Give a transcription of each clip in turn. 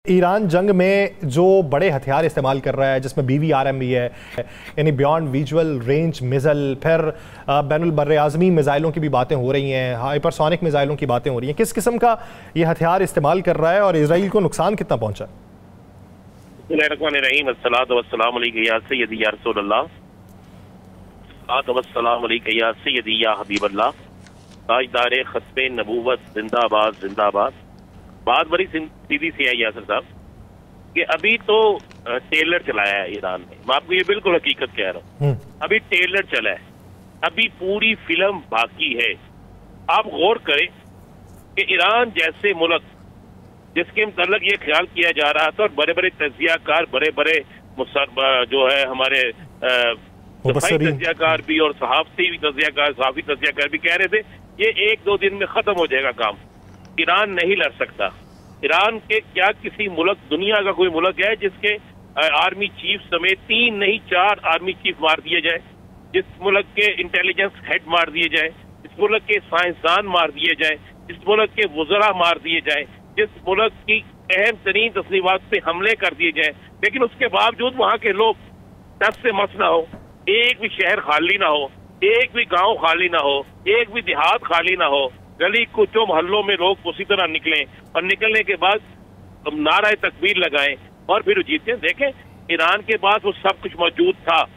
Iran जंग में जो बड़े हथियार इस्तेमाल कर रहा है, जिसमें BVRM भी है, यानी बियॉन्ड विजुअल रेंज मिसाइल, फिर बैनुल बर्र आज़मी मिसाइलों की भी बातें हो रही हैं, हाइपरसोनिक मिसाइलों की बातें हो रही हैं। किस किस्म का ये हथियार इस्तेमाल कर रहा है और इजराइल को नुकसान कितना पहुंचा? ताजदार खत्मे नबूवत जिंदाबाद जिंदाबाद। बात बड़ी सीधी सी है यासर साहब कि अभी तो टेलर चलाया है ईरान ने। मैं आपको ये बिल्कुल हकीकत कह रहा हूँ, अभी टेलर चला है, अभी पूरी फिल्म बाकी है। आप गौर करें कि ईरान जैसे मुल्क जिसके मतलब ये ख्याल किया जा रहा था और बड़े बड़े तजियाकार, बड़े बड़े जो है हमारे तजियाकार भी और सहाफी तजियाकार भी कह रहे थे ये 1-2 दिन में खत्म हो जाएगा काम, ईरान नहीं लड़ सकता। ईरान के क्या किसी मुल्क, दुनिया का कोई मुल्क है जिसके आर्मी चीफ समेत 3 नहीं 4 आर्मी चीफ मार दिए जाए, जिस मुल्क के इंटेलिजेंस हेड मार दिए जाए, जिस मुल्क के साइंसदान मार दिए जाए, जिस मुल्क के वज़रा मार दिए जाए, जिस मुल्क की अहम तरीन तस्लीमात पे हमले कर दिए जाए, लेकिन उसके बावजूद वहाँ के लोग दस से मस ना हो, एक भी शहर खाली ना हो, एक भी गांव खाली ना हो, एक भी देहात खाली ना हो, गली कुचों मोहल्लों में लोग उसी तरह निकलें और निकलने के बाद नारा तकबीर लगाएं और फिर जीते। देखें ईरान के पास वो सब कुछ मौजूद था।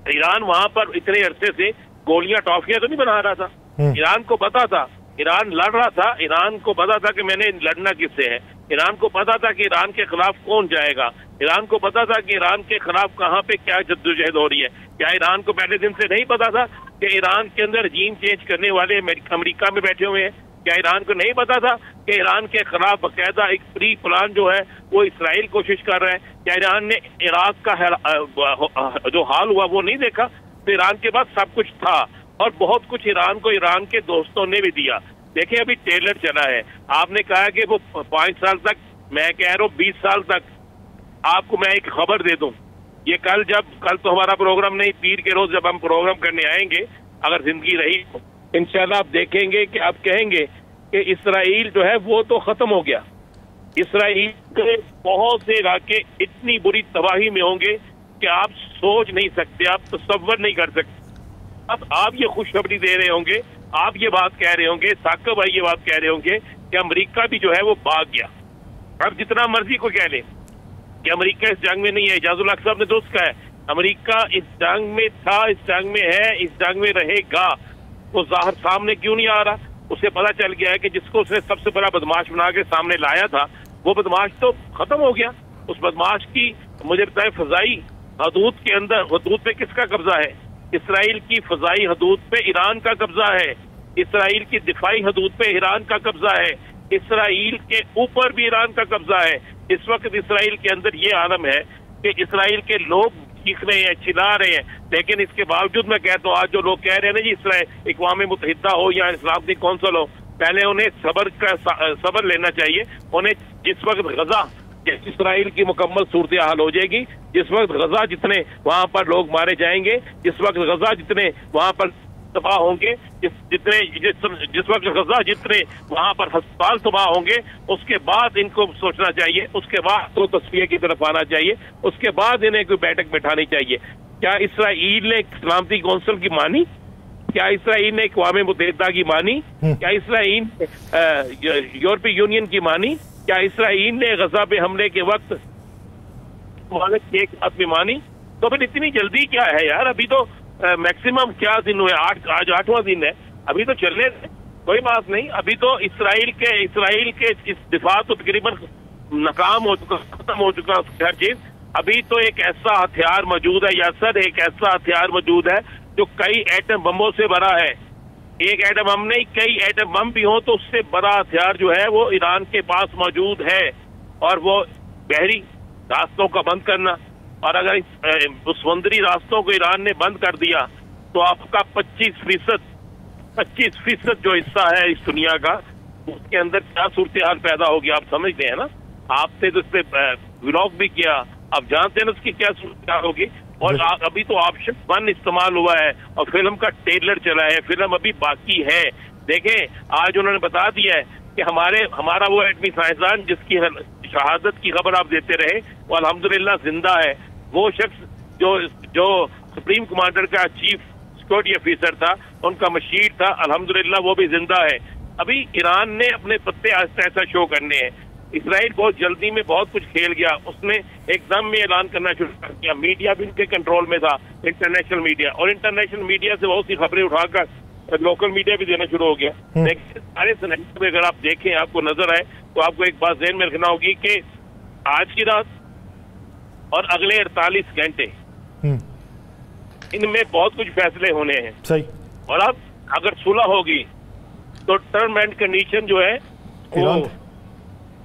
ईरान वहां पर इतने अरसे से गोलियां टॉफियां तो नहीं बना रहा था, ईरान को पता था, ईरान लड़ रहा था, ईरान को पता था कि मैंने लड़ना किससे है, ईरान को पता था कि ईरान के खिलाफ कौन जाएगा, ईरान को पता था कि ईरान के खिलाफ कहाँ पे क्या जद्दोजहद हो रही है। क्या ईरान को पहले दिन से नहीं पता था कि ईरान के अंदर रजीम चेंज करने वाले अमेरिका में बैठे हुए हैं? क्या ईरान को नहीं पता था कि ईरान के खिलाफ बाकायदा एक प्री प्लान जो है वो इसराइल कोशिश कर रहा है? क्या ईरान ने इराक का जो हाल हुआ वो नहीं देखा? तो ईरान के पास सब कुछ था और बहुत कुछ ईरान को ईरान के दोस्तों ने भी दिया। देखिए अभी टेलर चला है, आपने कहा कि वो 5 साल तक, मैं कह रहा हूँ 20 साल तक। आपको मैं एक खबर दे दूं, ये कल तो हमारा प्रोग्राम नहीं, पीर के रोज जब हम प्रोग्राम करने आएंगे, अगर जिंदगी रही तो इंशाल्लाह आप देखेंगे कि आप कहेंगे कि इसराइल जो है वो तो खत्म हो गया। इसराइल के बहुत से इलाके इतनी बुरी तबाही में होंगे कि आप सोच नहीं सकते, आप तसव्वुर नहीं कर सकते। अब आप ये खुशखबरी दे रहे होंगे, आप ये बात कह रहे होंगे, साकिब भाई ये बात कह रहे होंगे कि अमेरिका भी जो है वो भाग गया। अब जितना मर्जी को कह ले कि अमेरिका इस जंग में नहीं है, इजाजुल हक साहब ने दोस्त कहा है अमेरिका इस जंग में था, इस जंग में है, इस जंग में रहेगा। वो जाहिर सामने क्यों नहीं आ रहा? उसे पता चल गया है कि जिसको उसने सबसे बड़ा बदमाश बना के सामने लाया था वो बदमाश तो खत्म हो गया। उस बदमाश की मुझे बताए फजाई हदूद के अंदर, हदूद पे किसका कब्जा है? इसराइल की फजाई हदूद पे ईरान का कब्जा है, इसराइल की दिफाई हदूद पे ईरान का कब्जा है, इसराइल के ऊपर भी ईरान का कब्जा है। इस वक्त इसराइल के अंदर ये आलम है कि इसराइल के लोग चीख रहे हैं, चिल्ला रहे हैं, लेकिन इसके बावजूद मैं कहता हूँ आज जो लोग कह रहे हैं ना जी इसराइल इक़वाम मुत्तहिदा हो या इस्लामी कौंसिल हो, पहले उन्हें सब्र लेना चाहिए। उन्हें जिस वक्त गजा इसराइल की मुकम्मल सूरत हाल हो जाएगी, जिस वक्त गजा जितने वहां पर लोग मारे जाएंगे, जिस वक्त गजा जितने वहां पर तबाह होंगे, जिस वक्त गजा जितने वहां पर अस्पताल तबाह होंगे, उसके बाद इनको सोचना चाहिए, उसके बाद तो तस्वीर की तरफ आना चाहिए, उसके बाद इन्हें कोई बैठक बैठानी चाहिए। क्या इसराइल ने सलामती कौंसिल की मानी? क्या इसराइल ने अक़वाम मुत्तहिदा की मानी? क्या इसराइल यूरोपीय यूनियन की मानी? क्या इसराइल ने गजा पे हमले के वक्त एक बात में मानी? तो फिर इतनी जल्दी क्या है यार? अभी तो मैक्सिमम क्या दिन हुए, आज 8वां दिन है, अभी तो चलने कोई बात नहीं। अभी तो इसराइल के इस दिफा तो तकरीबन नाकाम हो चुका, खत्म हो चुका हर चीज। अभी तो एक ऐसा हथियार मौजूद है या सर एक ऐसा हथियार मौजूद है जो कई एटम बमों से भरा है। एक एटम बम नहीं, कई एटम बम भी हो तो उससे बड़ा हथियार जो है वो ईरान के पास मौजूद है, और वो बहरी रास्तों का बंद करना। और अगर समुद्री रास्तों को ईरान ने बंद कर दिया तो आपका 25% जो हिस्सा है इस दुनिया का, उसके अंदर क्या सूरत हाल पैदा होगी आप समझते हैं ना? आपसे तो इस पे व्लॉग भी किया, आप जानते हैं ना उसकी क्या सूरत हाल होगी। और अभी तो ऑप्शन 1 इस्तेमाल हुआ है और फिल्म का ट्रेलर चला है, फिल्म अभी बाकी है। देखें आज उन्होंने बता दिया है कि हमारा वो एटमी साइंसदान जिसकी शहादत की खबर आप देते रहे वो अल्हम्दुलिल्लाह जिंदा है। वो शख्स जो सुप्रीम कमांडर का चीफ सिक्योरिटी ऑफिसर था, उनका मशीर था, अल्हम्दुलिल्लाह वो भी जिंदा है। अभी ईरान ने अपने पत्ते आहिस्ता आहिस्ता शो करने हैं। इसराइल बहुत जल्दी में बहुत कुछ खेल गया, उसने एकदम में ऐलान करना शुरू कर दिया। मीडिया भी उनके कंट्रोल में था, इंटरनेशनल मीडिया, और इंटरनेशनल मीडिया से बहुत सी खबरें उठाकर लोकल मीडिया भी देना शुरू हो गया। लेकिन सारे सिनेरियो में अगर आप देखें, आपको नजर आए, तो आपको एक बात ध्यान में रखना होगी कि आज की रात और अगले 48 घंटे इनमें बहुत कुछ फैसले होने हैं। सही। और अब अगर सुलह होगी तो टर्म एंड कंडीशन जो है वो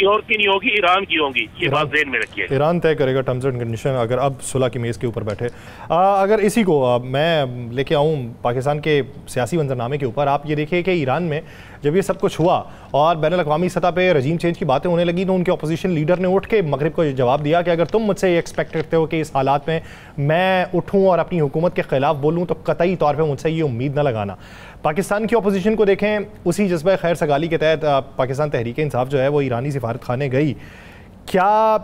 और की नहीं होगी, ईरान की होगी। ये बात ध्यान में रखिए। ईरान तय करेगा टर्म्स एंड कंडीशन अगर अब सुलह की मेज़ के ऊपर बैठे। अगर इसी को मैं लेके आऊँ पाकिस्तान के सियासी मंजरनामे के ऊपर, आप ये देखिए कि ईरान में जब ये सब कुछ हुआ और बैनुल अक़वामी सतह पे रजीम चेंज की बातें होने लगी, तो उनके अपोजिशन लीडर ने उठ के मगरिब को जवाब दिया कि अगर तुम मुझसे ये एक्सपेक्ट करते हो कि इस हालात में मैं उठूँ और अपनी हुकूमत के खिलाफ बोलूँ, तो कतई तौर पर मुझसे ये उम्मीद न लगाना। पाकिस्तान की अपोजिशन को देखें, उसी जज्बा खैर सगाली के तहत पाकिस्तान तहरीक इंसाफ जो है वो ईरानी सिफारत खाने गई। क्या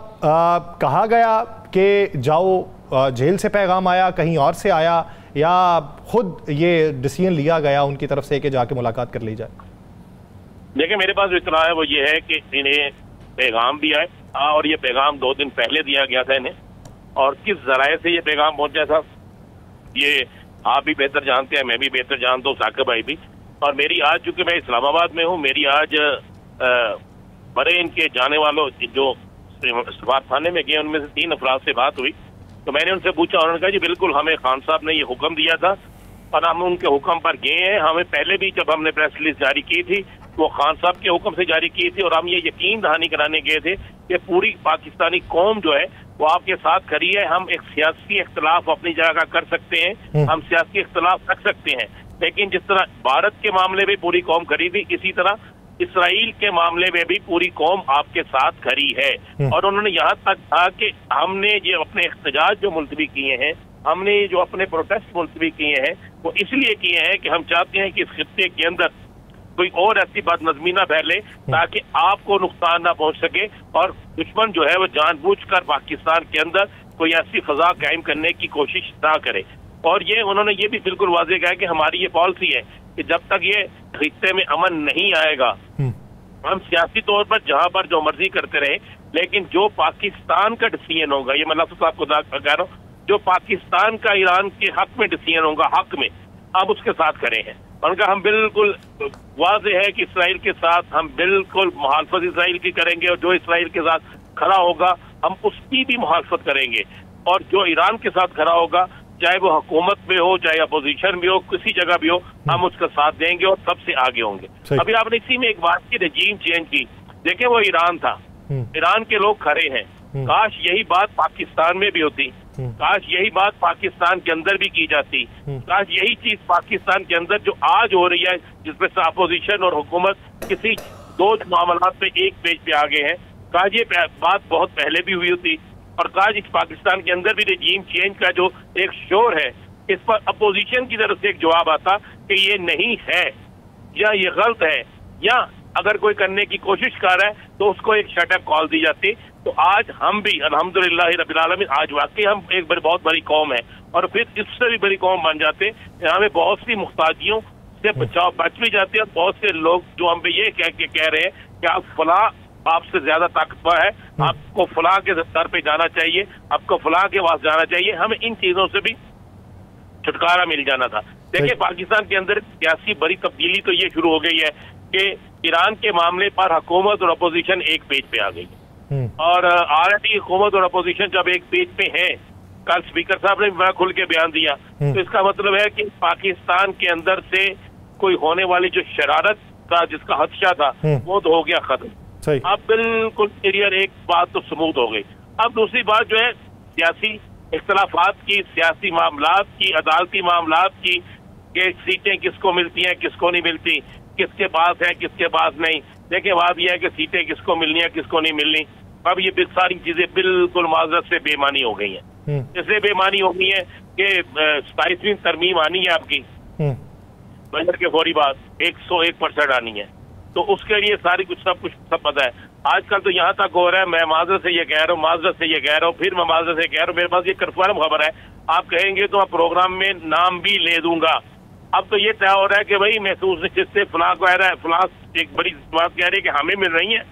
कहा गया कि जाओ, जेल से पैगाम आया, कहीं और से आया, या खुद ये डिसीजन लिया गया उनकी तरफ से कि जाके मुलाकात कर ली जाए? देखिए, मेरे पास इतना है वो ये है कि इन्हें पैगाम भी आए, और ये पैगाम 2 दिन पहले दिया गया था इन्हें, और किस जराये से ये पैगाम पहुंचा था ये आप भी बेहतर जानते हैं, मैं भी बेहतर जानता हूँ, साकिब भाई भी। और मेरी आज, चूंकि मैं इस्लामाबाद में हूँ, मेरी आज बड़े इनके जाने वालों जो सफारतखाने में गए उनमें से 3 अफराद से बात हुई। तो मैंने उनसे पूछा, उन्होंने कहा जी बिल्कुल हमें खान साहब ने ये हुक्म दिया था और हम उनके हुक्म पर गए हैं। हमें पहले भी जब हमने प्रेस रिलीज जारी की थी वो खान साहब के हुक्म से जारी की थी, और हम ये यकीन दहानी कराने गए थे कि पूरी पाकिस्तानी कौम जो है वो आपके साथ खड़ी है। हम एक सियासी इख्तलाफ अपनी जगह कर सकते हैं, हम सियासी इख्तलाफ रख सकते हैं, लेकिन जिस तरह भारत के मामले में पूरी कौम खड़ी थी, इसी तरह इसराइल के मामले में भी पूरी कौम आपके साथ खड़ी है। और उन्होंने यहाँ तक कहा कि हमने जो अपने एहतजाज जो मुलतवी किए हैं, हमने जो अपने प्रोटेस्ट मुलतवी किए हैं, वो इसलिए किए हैं कि हम चाहते हैं कि इस खित्ते के अंदर कोई और ऐसी बदनज़मी ना फैले ताकि आपको नुकसान ना पहुंच सके, और दुश्मन जो है वो जानबूझकर पाकिस्तान के अंदर कोई ऐसी फजा कायम करने की कोशिश ना करे। और ये उन्होंने ये भी बिल्कुल वाज़ेह कहा कि हमारी ये पॉलिसी है कि जब तक ये खित्ते में अमन नहीं आएगा, हम सियासी तौर पर जहां पर जो मर्जी करते रहे, लेकिन जो पाकिस्तान का डिसीजन होगा, ये मैं लफ्ज़ साहब को कह रहा हूँ, जो पाकिस्तान का ईरान के हक में डिसीजन होगा, हक में, हम उसके साथ खड़े हैं। उनका हम बिल्कुल वाज़ेह है कि इसराइल के साथ हम बिल्कुल मुखालफत इसराइल की करेंगे, और जो इसराइल के साथ खड़ा होगा हम उसकी भी मुखालफत करेंगे, और जो ईरान के साथ खड़ा होगा, चाहे वो हुकूमत में हो, चाहे अपोजिशन में हो, किसी जगह भी हो, हम उसका साथ देंगे और सबसे आगे होंगे। अभी आपने इसी में एक बात की, रजीम चेंज की। देखें, वो ईरान था, ईरान के लोग खड़े हैं। काश यही बात पाकिस्तान में भी होती, काश यही बात पाकिस्तान के अंदर भी की जाती, काश यही चीज पाकिस्तान के अंदर जो आज हो रही है, जिसमें से अपोजिशन और हुकूमत किसी 2 मामलात में एक पेज पे आ गए हैं, काश ये बात बहुत पहले भी हुई होती, और काश इस पाकिस्तान के अंदर भी रजीम चेंज का जो एक शोर है, इस पर अपोजिशन की तरफ से एक जवाब आता कि ये नहीं है या ये गलत है, या अगर कोई करने की कोशिश कर रहा है तो उसको एक शटअप कॉल दी जाती। तो आज हम भी अल्हम्दुलिल्लाह रब्बिल आलमीन, आज वाकई हम एक बहुत बड़ी कौम है, और फिर इससे भी बड़ी कौम बन जाते। हमें बहुत सी मुख्ताजियों से बच भी जाते हैं, और बहुत से लोग जो हम पे ये कह रहे हैं कि आप फला आपसे ज्यादा ताकतवर है, आपको फलाह के दर पे जाना चाहिए, आपको फलाह के पास जाना चाहिए, हमें इन चीजों से भी छुटकारा मिल जाना था। देखिए, पाकिस्तान के अंदर सियासी बड़ी तब्दीली तो ये शुरू हो गई है कि ईरान के मामले पर हुकूमत और अपोजिशन एक पेज पे आ गई, और ऑलरेडी हुकूमत और अपोजिशन जब एक पेज पे है, कल स्पीकर साहब ने बड़ा खुल के बयान दिया, तो इसका मतलब है कि पाकिस्तान के अंदर से कोई होने वाली जो शरारत का जिसका खदशा था वो तो हो गया खत्म। अब बिल्कुल क्लियर एक बात तो स्मूथ हो गई। अब दूसरी बात जो है सियासी इख्तलाफात की, सियासी मामलात की, अदालती मामलात की, कि सीटें किसको मिलती हैं, किसको नहीं मिलती, किसके पास है, किसके पास नहीं। देखिए, बात यह है कि सीटें किसको मिलनी है, किसको नहीं मिलनी, अब ये सारी चीजें बिल्कुल माजरत से बेमानी हो गई हैं। इसलिए बेमानी हो गई है कि 27वीं तरमीम आनी है आपकी बजट के फौरी बाद, 101% आनी है। तो उसके लिए सारी कुछ सब पता है। आजकल तो यहाँ तक हो रहा है, मैं माजरत से ये कह रहा हूँ, माजरत से ये कह रहा हूँ, फिर मैं माजरत से कह रहा हूँ, मेरे पास ये कन्फर्म खबर है, आप कहेंगे तो मैं प्रोग्राम में नाम भी ले दूंगा। अब तो ये तय हो रहा है कि भाई महसूस निश्चित से फलां कह रहा है, फलां एक बड़ी बात कह रही है कि हमें मिल रही है,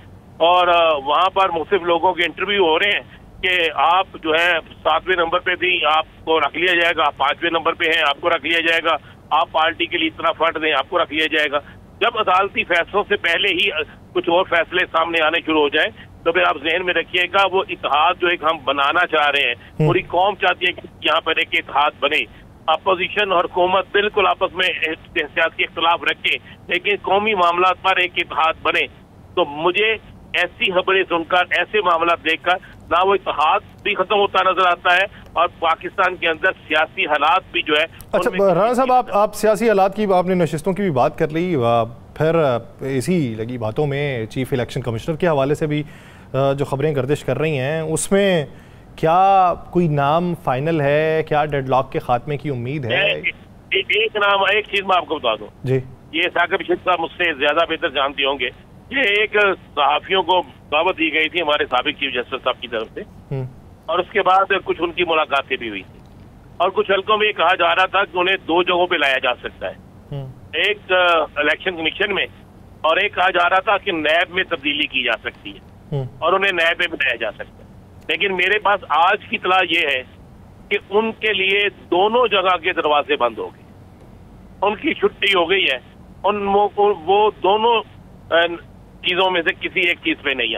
और वहां पर मुख्तलिफ लोगों के इंटरव्यू हो रहे हैं कि आप जो है 7वें नंबर पे थी, आपको रख लिया जाएगा, 5वें नंबर पे हैं, आपको रख लिया जाएगा, आप पार्टी के लिए इतना फंड दें, आपको रख लिया जाएगा। जब अदालती फैसलों से पहले ही कुछ और फैसले सामने आने शुरू हो जाए तो फिर आप जहन में रखिएगा, वो इत्तेहाद जो एक हम बनाना चाह रहे हैं, पूरी कौम चाहती है कि यहाँ पर एक इत्तेहाद बने, अपोजिशन और हुकूमत बिल्कुल आपस में सियासी इख्तलाफ रखे, लेकिन कौमी मामला पर एक इत्तेहाद बने। तो मुझे ऐसी खबरें सुनकर, ऐसे मामला देखकर ना वो इत्तेहाद भी खत्म होता नजर आता है और पाकिस्तान के अंदर सियासी हालात भी जो है। अच्छा राणा साहब, आप सियासी हालात की, आपने नशिस्तों की भी बात कर ली, फिर इसी लगी बातों में चीफ इलेक्शन कमिश्नर के हवाले से भी जो खबरें गर्दिश कर रही हैं, उसमें क्या कोई नाम फाइनल है? क्या डेडलॉक के खात्मे की उम्मीद है? एक नाम, एक चीज मैं आपको बता दूं जी, ये साकिब शेख साहब मुझसे ज्यादा बेहतर जानते होंगे। ये एक सहाफियों को दावत दी गई थी हमारे साबिक चीफ जस्टिस साहब की तरफ से, और उसके बाद कुछ उनकी मुलाकातें भी हुई थी, और कुछ हल्कों में कहा जा रहा था कि उन्हें 2 जगहों पे लाया जा सकता है, एक इलेक्शन कमीशन में, और एक कहा जा रहा था कि नैब में तब्दीली की जा सकती है और उन्हें नैब में बनाया जा सकता है। लेकिन मेरे पास आज की इत्तला ये है कि उनके लिए दोनों जगह के दरवाजे बंद हो गए, उनकी छुट्टी हो गई है, वो दोनों चीजों में से किसी एक चीज पे नहीं आ